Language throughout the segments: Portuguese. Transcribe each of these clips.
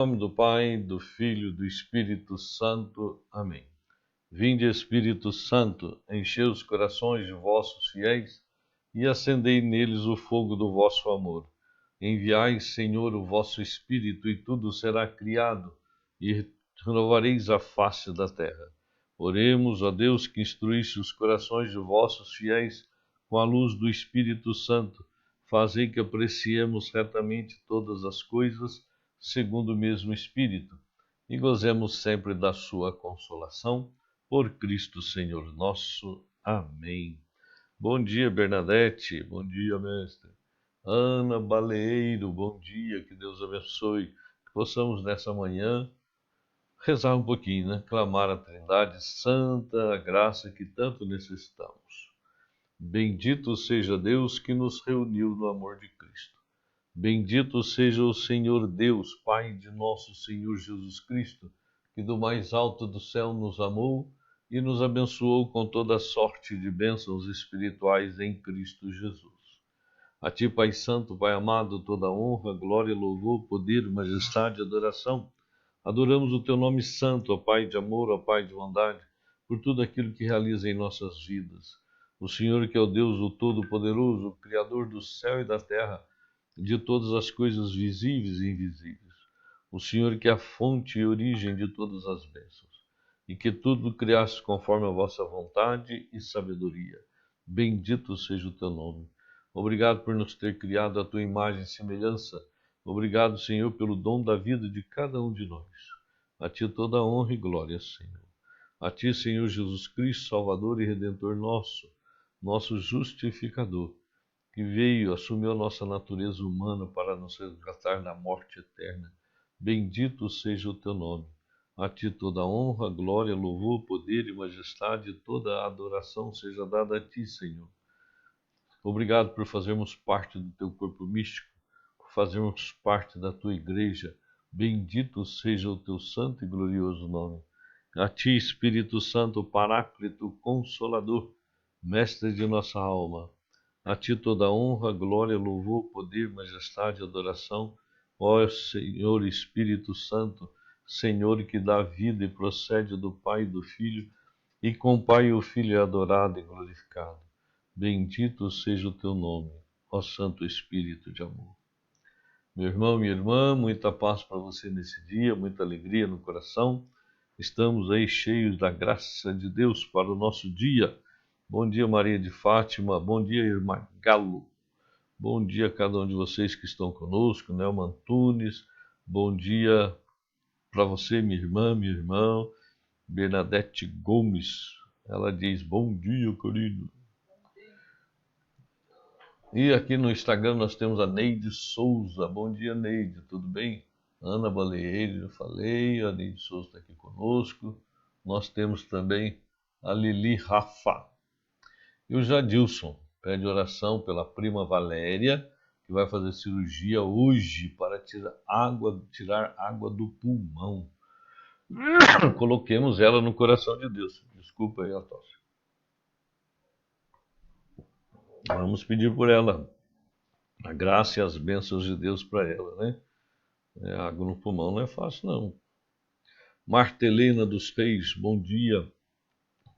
Em nome do Pai, do Filho e do Espírito Santo. Amém. Vinde, Espírito Santo, enchei os corações de vossos fiéis e acendei neles o fogo do vosso amor. Enviai, Senhor, o vosso Espírito, e tudo será criado, e renovareis a face da terra. Oremos, ó Deus, que instruísse os corações de vossos fiéis com a luz do Espírito Santo. Fazei que apreciemos retamente todas as coisas, segundo o mesmo Espírito, e gozemos sempre da sua consolação, por Cristo Senhor nosso. Amém. Bom dia, Bernadette. Bom dia, mestre. Ana Baleiro, bom dia. Que Deus abençoe. Que possamos nessa manhã rezar um pouquinho, né? Clamar a Trindade Santa, a graça que tanto necessitamos. Bendito seja Deus que nos reuniu no amor de Cristo. Bendito seja o Senhor Deus, Pai de nosso Senhor Jesus Cristo, que do mais alto do céu nos amou e nos abençoou com toda sorte de bênçãos espirituais em Cristo Jesus. A Ti, Pai Santo, Pai amado, toda honra, glória, louvor, poder, majestade e adoração. Adoramos o Teu nome santo, ó Pai de amor, ó Pai de bondade, por tudo aquilo que realiza em nossas vidas. O Senhor que é o Deus, o Todo-Poderoso, o Criador do céu e da terra, de todas as coisas visíveis e invisíveis. O Senhor que é a fonte e origem de todas as bênçãos, e que tudo criaste conforme a vossa vontade e sabedoria. Bendito seja o teu nome. Obrigado por nos ter criado a tua imagem e semelhança. Obrigado, Senhor, pelo dom da vida de cada um de nós. A ti toda a honra e glória, Senhor. A ti, Senhor Jesus Cristo, Salvador e Redentor nosso justificador, que veio, assumiu a nossa natureza humana para nos resgatar da morte eterna. Bendito seja o teu nome. A ti toda a honra, glória, louvor, poder e majestade, toda a adoração seja dada a ti, Senhor. Obrigado por fazermos parte do teu corpo místico, por fazermos parte da tua igreja. Bendito seja o teu santo e glorioso nome. A ti, Espírito Santo, Paráclito, Consolador, Mestre de nossa alma. A ti toda honra, glória, louvor, poder, majestade e adoração, ó Senhor Espírito Santo, Senhor que dá vida e procede do Pai e do Filho, e com o Pai e o Filho é adorado e glorificado. Bendito seja o teu nome, ó Santo Espírito de amor. Meu irmão, minha irmã, muita paz para você nesse dia, muita alegria no coração. Estamos aí cheios da graça de Deus para o nosso dia. Bom dia, Maria de Fátima. Bom dia, irmã Galo. Bom dia a cada um de vocês que estão conosco, Nelma Antunes. Bom dia para você, minha irmã, meu irmão. Bernadette Gomes. Ela diz, bom dia, querido. E aqui no Instagram nós temos a Neide Souza. Bom dia, Neide, tudo bem? Ana Baleeiro, eu falei, a Neide Souza está aqui conosco. Nós temos também a Lili Rafa. E o Jadilson pede oração pela prima Valéria, que vai fazer cirurgia hoje para tirar água do pulmão. Coloquemos ela no coração de Deus. Desculpa aí a tosse. Vamos pedir por ela a graça e as bênçãos de Deus para ela, né? Água no pulmão não é fácil, não. Marta Helena dos Reis, bom dia.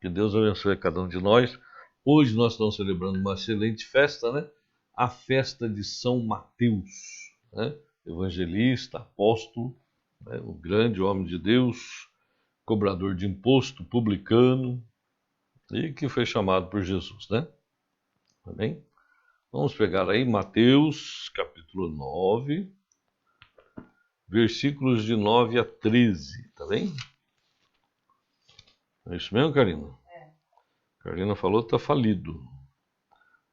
Que Deus abençoe a cada um de nós. Hoje nós estamos celebrando uma excelente festa, né? A festa de São Mateus, né? Evangelista, apóstolo, né? O grande homem de Deus, cobrador de imposto, publicano, e que foi chamado por Jesus, né? Amém? Vamos pegar aí Mateus, capítulo 9, versículos de 9 a 13, tá bem? É isso mesmo, Karina? É. Karina falou que tá falido.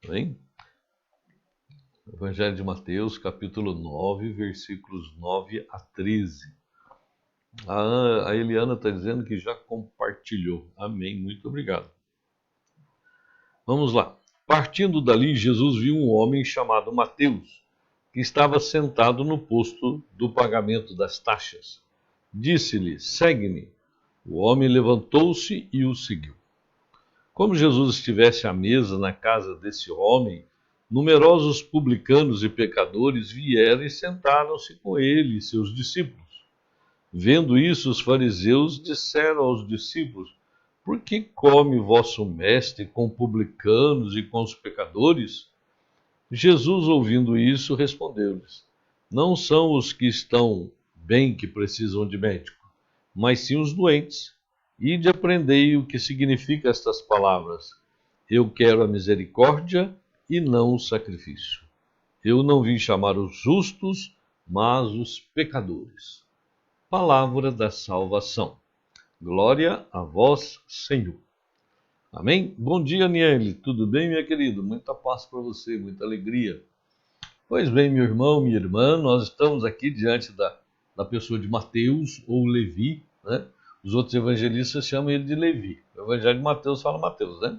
Tá bem? Evangelho de Mateus, capítulo 9, versículos 9 a 13. A Eliana está dizendo que já compartilhou. Amém, muito obrigado. Vamos lá. Partindo dali, Jesus viu um homem chamado Mateus, que estava sentado no posto do pagamento das taxas. Disse-lhe, segue-me. O homem levantou-se e o seguiu. Como Jesus estivesse à mesa na casa desse homem, numerosos publicanos e pecadores vieram e sentaram-se com ele e seus discípulos. Vendo isso, os fariseus disseram aos discípulos: Por que come vosso mestre com publicanos e com os pecadores? Jesus, ouvindo isso, respondeu-lhes: Não são os que estão bem que precisam de médico, mas sim os doentes. Ide aprendei o que significam estas palavras: Eu quero a misericórdia e não o sacrifício. Eu não vim chamar os justos, mas os pecadores. Palavra da salvação. Glória a vós, Senhor. Amém? Bom dia, Niele. Tudo bem, minha querida? Muita paz para você, muita alegria. Pois bem, meu irmão, minha irmã, nós estamos aqui diante da pessoa de Mateus ou Levi, né? Os outros evangelistas chamam ele de Levi. O evangelho de Mateus fala Mateus, né?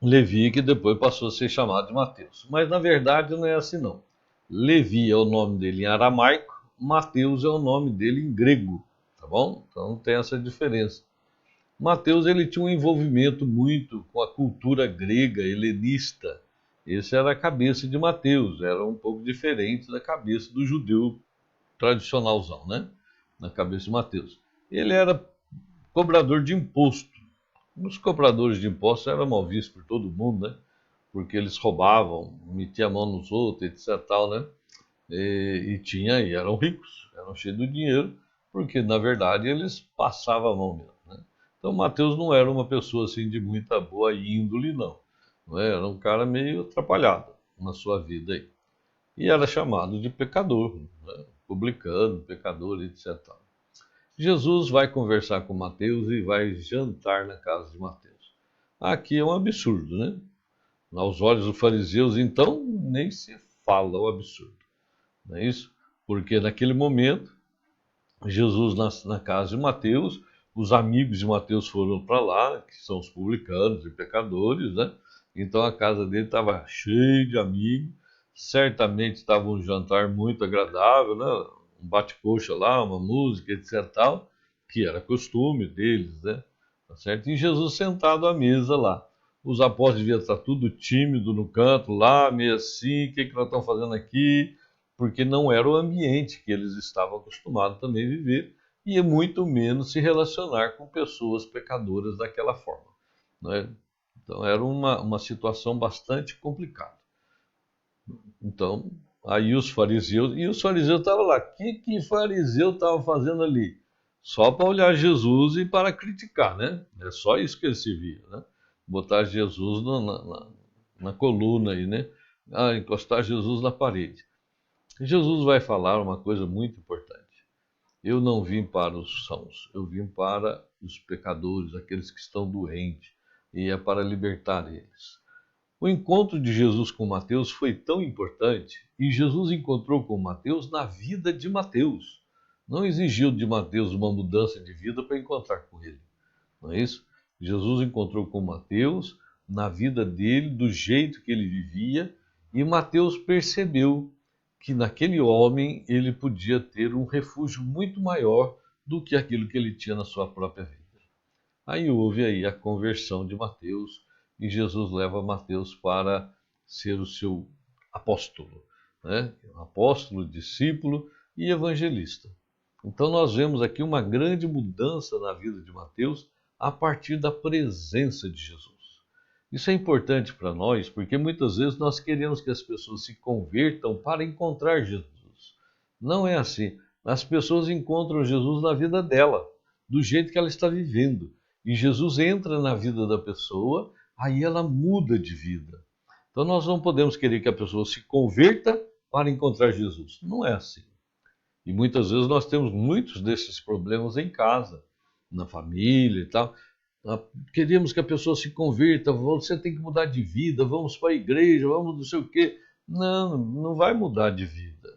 Levi, que depois passou a ser chamado de Mateus. Mas na verdade não é assim, não. Levi é o nome dele em aramaico, Mateus é o nome dele em grego, tá bom? Então tem essa diferença. Mateus ele tinha um envolvimento muito com a cultura grega, helenista. Essa era a cabeça de Mateus, era um pouco diferente da cabeça do judeu tradicionalzão, né? Na cabeça de Mateus. Ele era cobrador de imposto. Os cobradores de impostos eram mal vistos por todo mundo, né? Porque eles roubavam, metiam a mão nos outros, etc. Tal, né? E eram ricos, eram cheios de dinheiro, porque na verdade eles passavam a mão mesmo, né? Então Mateus não era uma pessoa assim de muita boa índole, não. Não é? Era um cara meio atrapalhado na sua vida aí. E era chamado de pecador, né? Publicano, pecador, etc. Jesus vai conversar com Mateus e vai jantar na casa de Mateus. Aqui é um absurdo, né? Aos olhos dos fariseus, então, nem se fala o absurdo. Não é isso? Porque naquele momento, Jesus na casa de Mateus, os amigos de Mateus foram para lá, que são os publicanos e pecadores, né? Então a casa dele estava cheia de amigos, certamente estava um jantar muito agradável, né? Um bate-coxa lá, uma música, etc. Tal, que era costume deles, né? Tá certo? E Jesus sentado à mesa lá. Os apóstolos deviam estar tudo tímido no canto lá, meio assim, o que nós estamos fazendo aqui? Porque não era o ambiente que eles estavam acostumados também a viver, e muito menos se relacionar com pessoas pecadoras daquela forma, não é? Então era uma situação bastante complicada. Então, aí os fariseus estavam lá. O que fariseu estava fazendo ali? Só para olhar Jesus e para criticar, né? É só isso que eles se via, né? Botar Jesus na coluna aí, né? Ah, encostar Jesus na parede. Jesus vai falar uma coisa muito importante. Eu não vim para os sãos, eu vim para os pecadores, aqueles que estão doentes, e é para libertar eles. O encontro de Jesus com Mateus foi tão importante, e Jesus encontrou com Mateus na vida de Mateus. Não exigiu de Mateus uma mudança de vida para encontrar com ele, não é isso? Jesus encontrou com Mateus na vida dele, do jeito que ele vivia, e Mateus percebeu que naquele homem ele podia ter um refúgio muito maior do que aquilo que ele tinha na sua própria vida. Aí houve aí a conversão de Mateus e Jesus leva Mateus para ser o seu apóstolo, né? Apóstolo, discípulo e evangelista. Então nós vemos aqui uma grande mudança na vida de Mateus a partir da presença de Jesus. Isso é importante para nós, porque muitas vezes nós queremos que as pessoas se convertam para encontrar Jesus. Não é assim. As pessoas encontram Jesus na vida dela, do jeito que ela está vivendo. E Jesus entra na vida da pessoa, aí ela muda de vida. Então nós não podemos querer que a pessoa se converta para encontrar Jesus. Não é assim. E muitas vezes nós temos muitos desses problemas em casa, na família e tal. Queremos que a pessoa se converta, você tem que mudar de vida, vamos para a igreja, vamos não sei o quê. Não, não vai mudar de vida.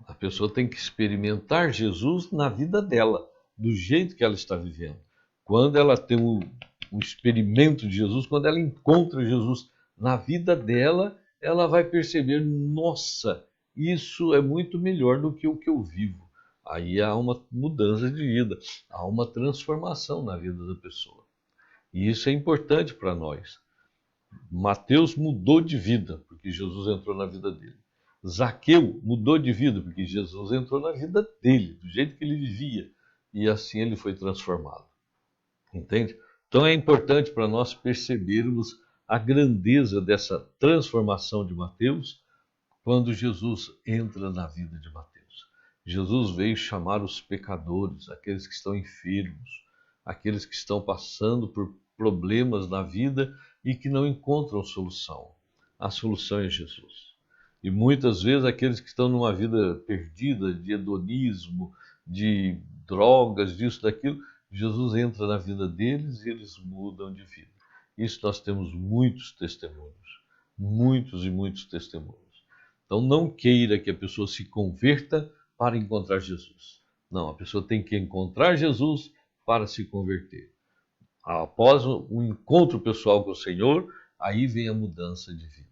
A pessoa tem que experimentar Jesus na vida dela, do jeito que ela está vivendo. Quando ela tem um experimento de Jesus, quando ela encontra Jesus na vida dela, ela vai perceber: nossa, isso é muito melhor do que o que eu vivo. Aí há uma mudança de vida, há uma transformação na vida da pessoa. E isso é importante para nós. Mateus mudou de vida, porque Jesus entrou na vida dele. Zaqueu mudou de vida, porque Jesus entrou na vida dele, do jeito que ele vivia, e assim ele foi transformado. Entende? Então é importante para nós percebermos a grandeza dessa transformação de Mateus quando Jesus entra na vida de Mateus. Jesus veio chamar os pecadores, aqueles que estão enfermos, aqueles que estão passando por problemas na vida e que não encontram solução. A solução é Jesus. E muitas vezes aqueles que estão numa vida perdida, de hedonismo, de drogas, disso, daquilo, Jesus entra na vida deles e eles mudam de vida. Isso nós temos muitos testemunhos, muitos e muitos testemunhos. Então não queira que a pessoa se converta para encontrar Jesus. Não, a pessoa tem que encontrar Jesus para se converter. Após um encontro pessoal com o Senhor, aí vem a mudança de vida.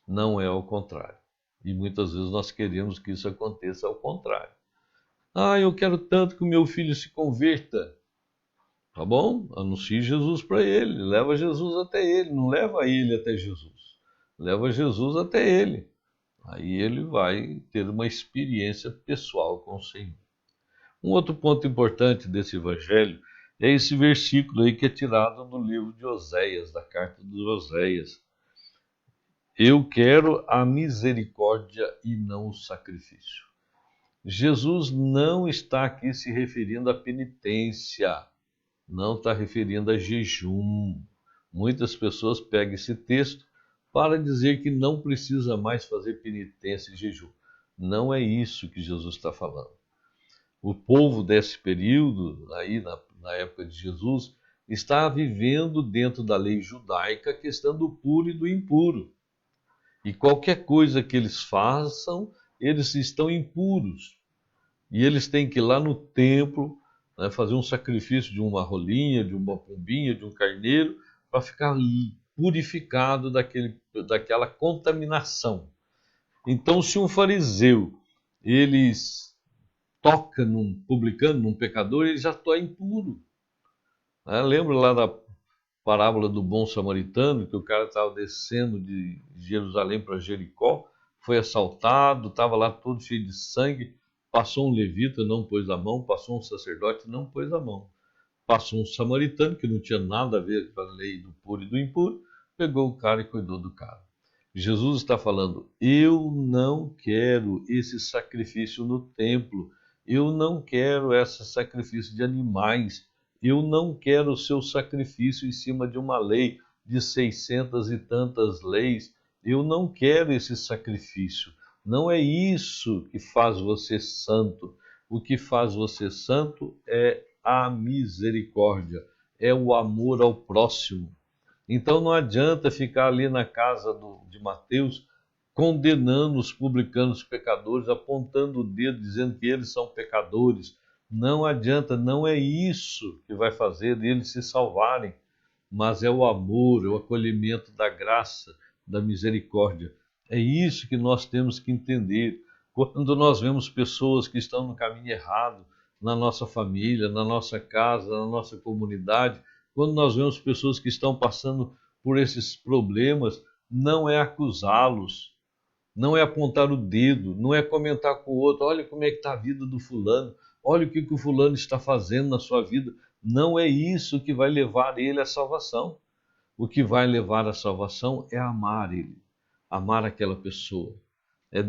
Não é ao contrário. E muitas vezes nós queremos que isso aconteça ao contrário. Ah, eu quero tanto que o meu filho se converta. Tá bom? Anuncie Jesus para ele, leva Jesus até ele, não leva ele até Jesus. Leva Jesus até ele. Aí ele vai ter uma experiência pessoal com o Senhor. Um outro ponto importante desse evangelho é esse versículo aí que é tirado do livro de Oséias, da carta de Oséias. Eu quero a misericórdia e não o sacrifício. Jesus não está aqui se referindo à penitência, não está referindo a jejum. Muitas pessoas pegam esse texto para dizer que não precisa mais fazer penitência e jejum. Não é isso que Jesus está falando. O povo desse período, aí na época de Jesus, está vivendo dentro da lei judaica a questão do puro e do impuro. E qualquer coisa que eles façam, eles estão impuros. E eles têm que ir lá no templo, né, fazer um sacrifício de uma rolinha, de uma pombinha, de um carneiro, para ficar purificado daquela contaminação. Então, se um fariseu ele toca num publicano, num pecador, ele já está impuro. Né? Lembra lá da parábola do bom samaritano, que o cara estava descendo de Jerusalém para Jericó, foi assaltado, estava lá todo cheio de sangue, passou um levita, não pôs a mão, passou um sacerdote, não pôs a mão. Passou um samaritano, que não tinha nada a ver com a lei do puro e do impuro, pegou o cara e cuidou do cara. Jesus está falando, eu não quero esse sacrifício no templo, eu não quero esse sacrifício de animais, eu não quero o seu sacrifício em cima de uma lei de 600 e tantas leis, eu não quero esse sacrifício. Não é isso que faz você santo. O que faz você santo é a misericórdia, é o amor ao próximo. Então não adianta ficar ali na casa de Mateus condenando os publicanos pecadores, apontando o dedo, dizendo que eles são pecadores. Não adianta, não é isso que vai fazer eles se salvarem, mas é o amor, é o acolhimento da graça, da misericórdia. É isso que nós temos que entender. Quando nós vemos pessoas que estão no caminho errado, na nossa família, na nossa casa, na nossa comunidade, quando nós vemos pessoas que estão passando por esses problemas, não é acusá-los, não é apontar o dedo, não é comentar com o outro, olha como é que está a vida do fulano, olha o que o fulano está fazendo na sua vida. Não é isso que vai levar ele à salvação. O que vai levar à salvação é amar ele, amar aquela pessoa, é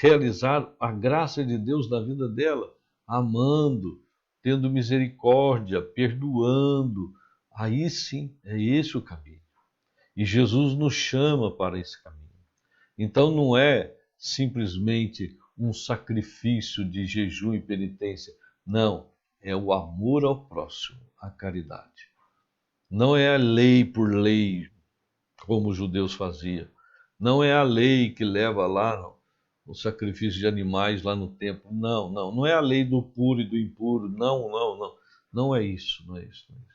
realizar a graça de Deus na vida dela, amando, tendo misericórdia, perdoando. Aí sim, é esse o caminho. E Jesus nos chama para esse caminho. Então não é simplesmente um sacrifício de jejum e penitência. Não, é o amor ao próximo, a caridade. Não é a lei por lei, como os judeus faziam. Não é a lei que leva lá o sacrifício de animais lá no templo. Não, não. Não é a lei do puro e do impuro. Não, não, não. Não é isso, não é isso. Não é isso.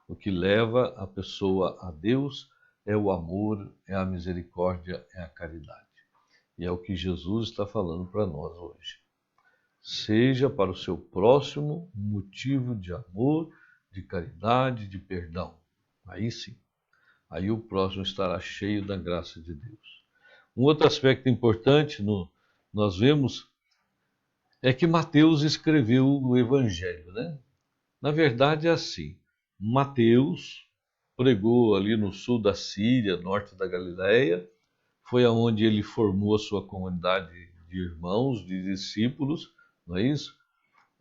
O que leva a pessoa a Deus é o amor, é a misericórdia, é a caridade. E é o que Jesus está falando para nós hoje. Seja para o seu próximo um motivo de amor, de caridade, de perdão. Aí sim. Aí o próximo estará cheio da graça de Deus. Um outro aspecto importante nós vemos é que Mateus escreveu o Evangelho, né? Na verdade é assim, Mateus pregou ali no sul da Síria, norte da Galileia, foi aonde ele formou a sua comunidade de irmãos, de discípulos, não é isso?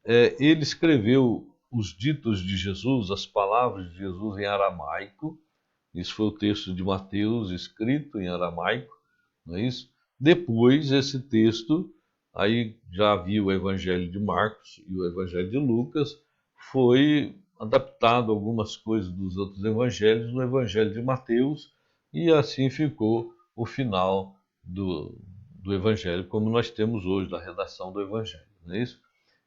Ele escreveu os ditos de Jesus, as palavras de Jesus em aramaico. Isso foi o texto de Mateus escrito em aramaico, não é isso? Depois, esse texto, aí já havia o Evangelho de Marcos e o Evangelho de Lucas, foi adaptado algumas coisas dos outros evangelhos no Evangelho de Mateus, e assim ficou o final do Evangelho, como nós temos hoje, da redação do Evangelho, não é isso?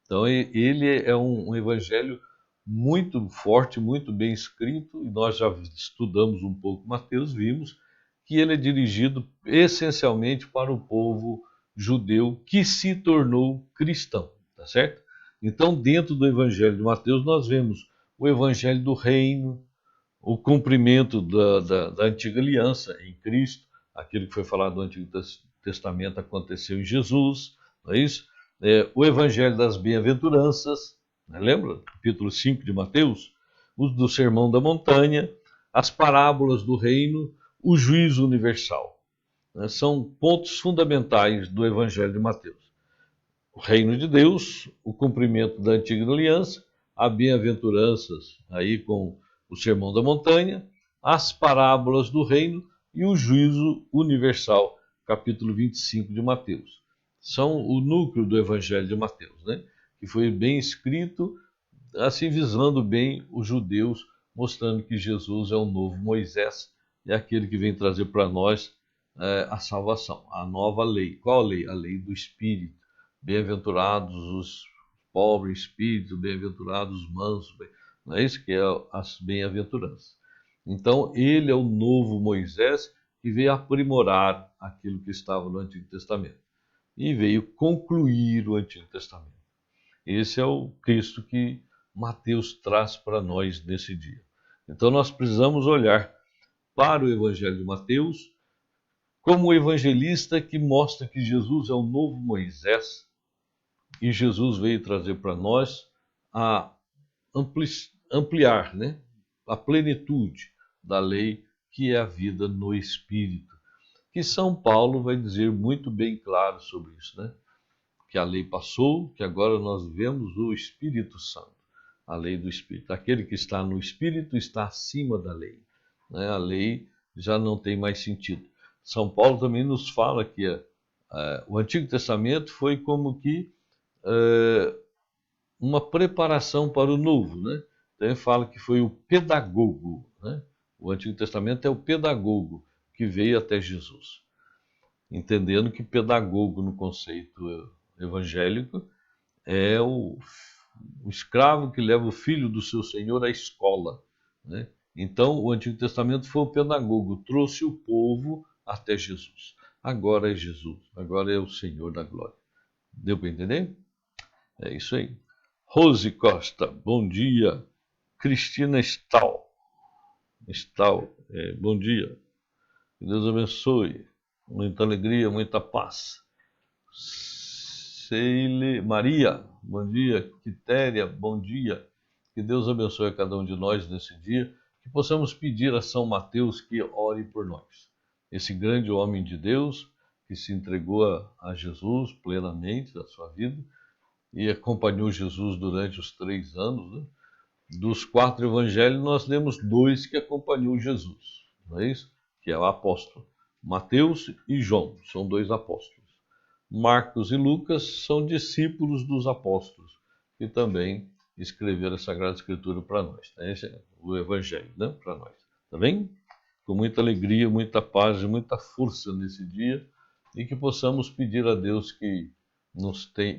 Então, ele é um evangelho muito forte, muito bem escrito, e nós já estudamos um pouco Mateus, vimos que ele é dirigido essencialmente para o povo judeu que se tornou cristão, tá certo? Então, dentro do evangelho de Mateus, nós vemos o evangelho do reino, o cumprimento da antiga aliança em Cristo, aquilo que foi falado no Antigo Testamento aconteceu em Jesus, não é isso? O evangelho das bem-aventuranças, né? Lembra? Capítulo 5 de Mateus, o do Sermão da Montanha, as parábolas do reino, o juízo universal, né? São pontos fundamentais do evangelho de Mateus. O reino de Deus, o cumprimento da antiga aliança, as bem-aventuranças aí com o Sermão da Montanha, as parábolas do reino e o juízo universal, capítulo 25 de Mateus. São o núcleo do Evangelho de Mateus, né? Que foi bem escrito, assim visando bem os judeus, mostrando que Jesus é o novo Moisés, é aquele que vem trazer para nós a salvação, a nova lei. Qual a lei? A lei do Espírito. Bem-aventurados os pobres em espírito, bem-aventurados os mansos, não é isso que é as bem-aventuranças. Então, ele é o novo Moisés que veio aprimorar aquilo que estava no Antigo Testamento e veio concluir o Antigo Testamento. Esse é o texto que Mateus traz para nós nesse dia. Então, nós precisamos olhar para o Evangelho de Mateus como o evangelista que mostra que Jesus é o novo Moisés, e Jesus veio trazer para nós a ampliar, né, a plenitude da lei, que é a vida no Espírito. Que São Paulo vai dizer muito bem claro sobre isso, né? Que a lei passou, que agora nós vivemos o Espírito Santo, a lei do Espírito. Aquele que está no Espírito está acima da lei, né? A lei já não tem mais sentido. São Paulo também nos fala que o Antigo Testamento foi como que uma preparação para o novo, né? Então ele fala que foi o pedagogo, né? O Antigo Testamento é o pedagogo que veio até Jesus, entendendo que pedagogo no conceito evangélico é o escravo que leva o filho do seu senhor à escola, né? Então o Antigo Testamento foi o pedagogo, trouxe o povo até Jesus. Agora é Jesus, agora é o Senhor da glória. Deu para entender? É isso aí. Rose Costa, bom dia. Cristina bom dia. Que Deus abençoe. Muita alegria, muita paz. Ceile Maria, bom dia. Quitéria, bom dia. Que Deus abençoe a cada um de nós nesse dia. Que possamos pedir a São Mateus que ore por nós. Esse grande homem de Deus que se entregou a Jesus plenamente da sua vida e acompanhou Jesus durante os 3 anos, né? Dos 4 evangelhos, nós lemos 2 que acompanhou Jesus, não é isso? Que é o apóstolo. Mateus e João são 2 apóstolos. Marcos e Lucas são discípulos dos apóstolos, que também escreveram a Sagrada Escritura para nós. Né? Esse é o evangelho, né? Para nós. Tá bem? Com muita alegria, muita paz e muita força nesse dia, e que possamos pedir a Deus que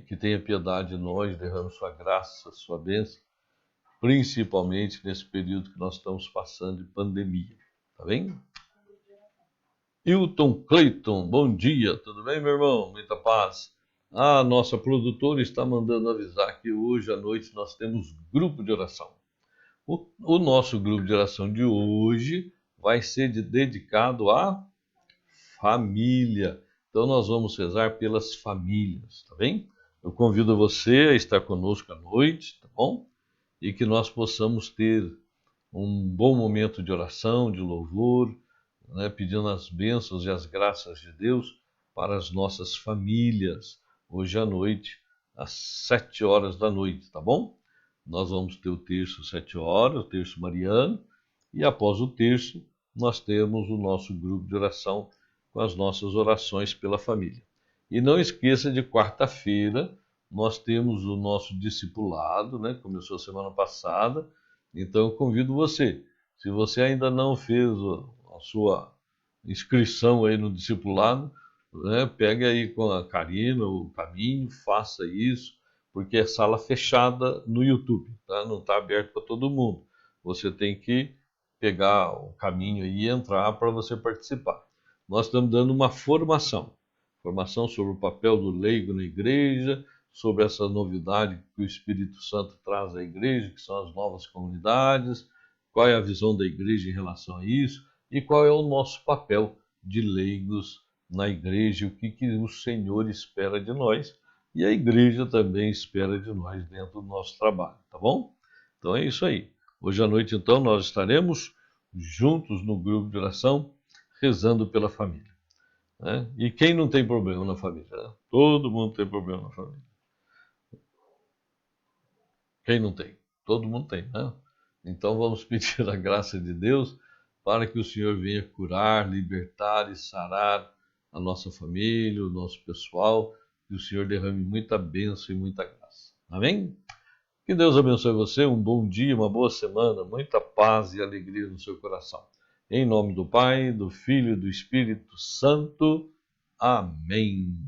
que tenha piedade de nós, derrame sua graça, sua bênção, principalmente nesse período que nós estamos passando de pandemia, tá bem? Hilton Clayton, bom dia, tudo bem, meu irmão? Muita paz. A nossa produtora está mandando avisar que hoje à noite nós temos grupo de oração. O nosso grupo de oração de hoje vai ser dedicado a família. Então nós vamos rezar pelas famílias, tá bem? Eu convido você a estar conosco à noite, tá bom? E que nós possamos ter um bom momento de oração, de louvor, né, pedindo as bênçãos e as graças de Deus para as nossas famílias, hoje à noite, às 7 horas da noite, tá bom? Nós vamos ter o terço 7 horas, o terço mariano, e após o terço, nós temos o nosso grupo de oração com as nossas orações pela família. E não esqueça de quarta-feira, nós temos o nosso discipulado, né? Começou semana passada, então eu convido você. Se você ainda não fez a sua inscrição aí no discipulado, né, pegue aí com a Karina o caminho, faça isso, porque é sala fechada no YouTube, tá? Não está aberto para todo mundo. Você tem que pegar o caminho aí e entrar para você participar. Nós estamos dando uma formação sobre o papel do leigo na igreja, sobre essa novidade que o Espírito Santo traz à igreja, que são as novas comunidades, qual é a visão da igreja em relação a isso e qual é o nosso papel de leigos na igreja, o que o Senhor espera de nós e a igreja também espera de nós dentro do nosso trabalho, tá bom? Então é isso aí. Hoje à noite, então, nós estaremos juntos no grupo de oração, rezando pela família, né? E quem não tem problema na família? Né? Todo mundo tem problema na família. Quem não tem? Todo mundo tem, né? Então vamos pedir a graça de Deus para que o Senhor venha curar, libertar e sarar a nossa família, o nosso pessoal, que o Senhor derrame muita bênção e muita graça. Amém? Que Deus abençoe você, um bom dia, uma boa semana, muita paz e alegria no seu coração. Em nome do Pai, do Filho e do Espírito Santo. Amém.